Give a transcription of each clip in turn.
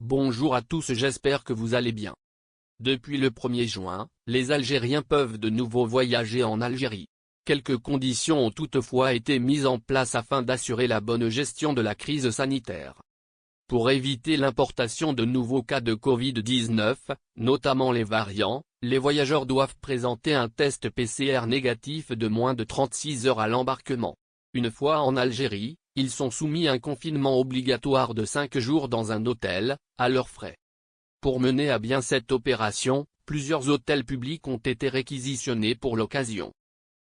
Bonjour à tous, j'espère que vous allez bien. Depuis le 1er juin, les Algériens peuvent de nouveau voyager en Algérie. Quelques conditions ont toutefois été mises en place afin d'assurer la bonne gestion de la crise sanitaire. Pour éviter l'importation de nouveaux cas de Covid-19, notamment les variants, les voyageurs doivent présenter un test PCR négatif de moins de 36 heures à l'embarquement. Une fois en Algérie, ils sont soumis à un confinement obligatoire de 5 jours dans un hôtel, à leurs frais. Pour mener à bien cette opération, plusieurs hôtels publics ont été réquisitionnés pour l'occasion.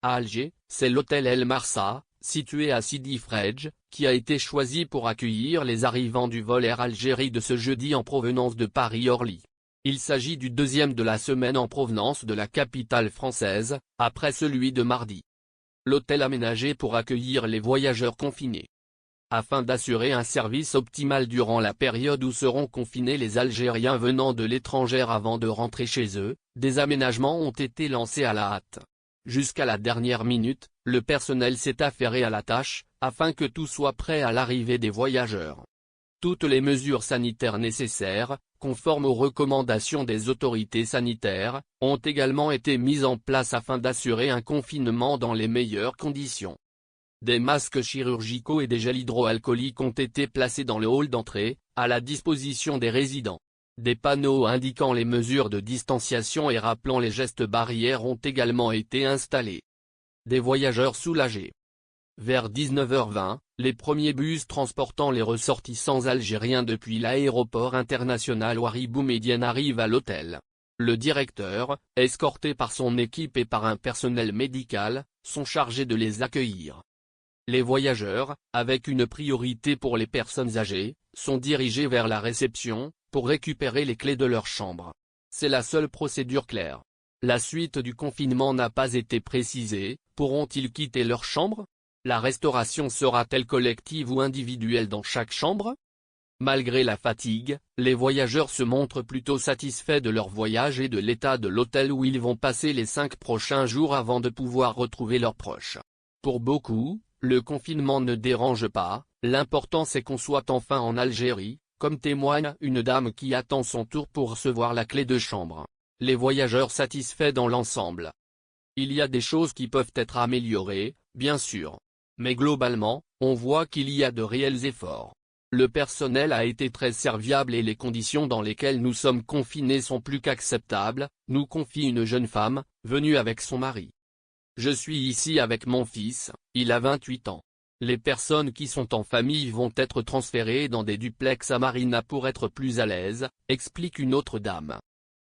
À Alger, c'est l'hôtel El Marsa, situé à Sidi Fredj, qui a été choisi pour accueillir les arrivants du vol Air Algérie de ce jeudi en provenance de Paris-Orly. Il s'agit du deuxième de la semaine en provenance de la capitale française, après celui de mardi. L'hôtel aménagé pour accueillir les voyageurs confinés. Afin d'assurer un service optimal durant la période où seront confinés les Algériens venant de l'étranger avant de rentrer chez eux, des aménagements ont été lancés à la hâte. Jusqu'à la dernière minute, le personnel s'est affairé à la tâche, afin que tout soit prêt à l'arrivée des voyageurs. Toutes les mesures sanitaires nécessaires, conformes aux recommandations des autorités sanitaires, ont également été mises en place afin d'assurer un confinement dans les meilleures conditions. Des masques chirurgicaux et des gels hydroalcooliques ont été placés dans le hall d'entrée, à la disposition des résidents. Des panneaux indiquant les mesures de distanciation et rappelant les gestes barrières ont également été installés. Des voyageurs soulagés. Vers 19h20, les premiers bus transportant les ressortissants algériens depuis l'aéroport international Ouari Boumedienne arrivent à l'hôtel. Le directeur, escorté par son équipe et par un personnel médical, sont chargés de les accueillir. Les voyageurs, avec une priorité pour les personnes âgées, sont dirigés vers la réception, pour récupérer les clés de leur chambre. C'est la seule procédure claire. La suite du confinement n'a pas été précisée, pourront-ils quitter leur chambre ? La restauration sera-t-elle collective ou individuelle dans chaque chambre ? Malgré la fatigue, les voyageurs se montrent plutôt satisfaits de leur voyage et de l'état de l'hôtel où ils vont passer les 5 prochains jours avant de pouvoir retrouver leurs proches. Pour beaucoup, le confinement ne dérange pas, l'important c'est qu'on soit enfin en Algérie, comme témoigne une dame qui attend son tour pour recevoir la clé de chambre. Les voyageurs satisfaits dans l'ensemble. Il y a des choses qui peuvent être améliorées, bien sûr. Mais globalement, on voit qu'il y a de réels efforts. Le personnel a été très serviable et les conditions dans lesquelles nous sommes confinés sont plus qu'acceptables, nous confie une jeune femme, venue avec son mari. Je suis ici avec mon fils, il a 28 ans. Les personnes qui sont en famille vont être transférées dans des duplex à Marina pour être plus à l'aise, explique une autre dame.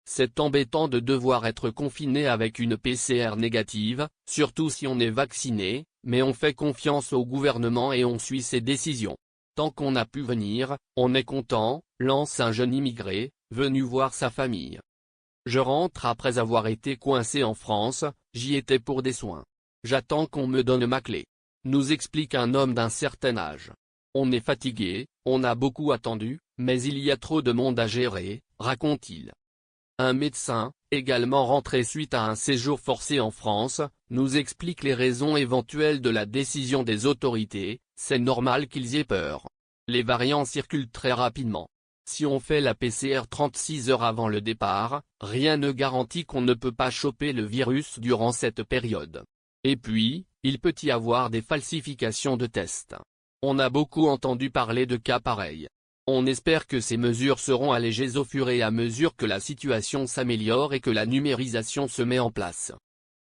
C'est embêtant de devoir être confiné avec une PCR négative, surtout si on est vacciné, mais on fait confiance au gouvernement et on suit ses décisions. Tant qu'on a pu venir, on est content, lance un jeune immigré, venu voir sa famille. Je rentre après avoir été coincé en France, j'y étais pour des soins. J'attends qu'on me donne ma clé. Nous explique un homme d'un certain âge. On est fatigué, on a beaucoup attendu, mais il y a trop de monde à gérer, raconte-t-il. Un médecin, également rentré suite à un séjour forcé en France, nous explique les raisons éventuelles de la décision des autorités, c'est normal qu'ils aient peur. Les variants circulent très rapidement. Si on fait la PCR 36 heures avant le départ, rien ne garantit qu'on ne peut pas choper le virus durant cette période. Et puis, il peut y avoir des falsifications de tests. On a beaucoup entendu parler de cas pareils. On espère que ces mesures seront allégées au fur et à mesure que la situation s'améliore et que la numérisation se met en place.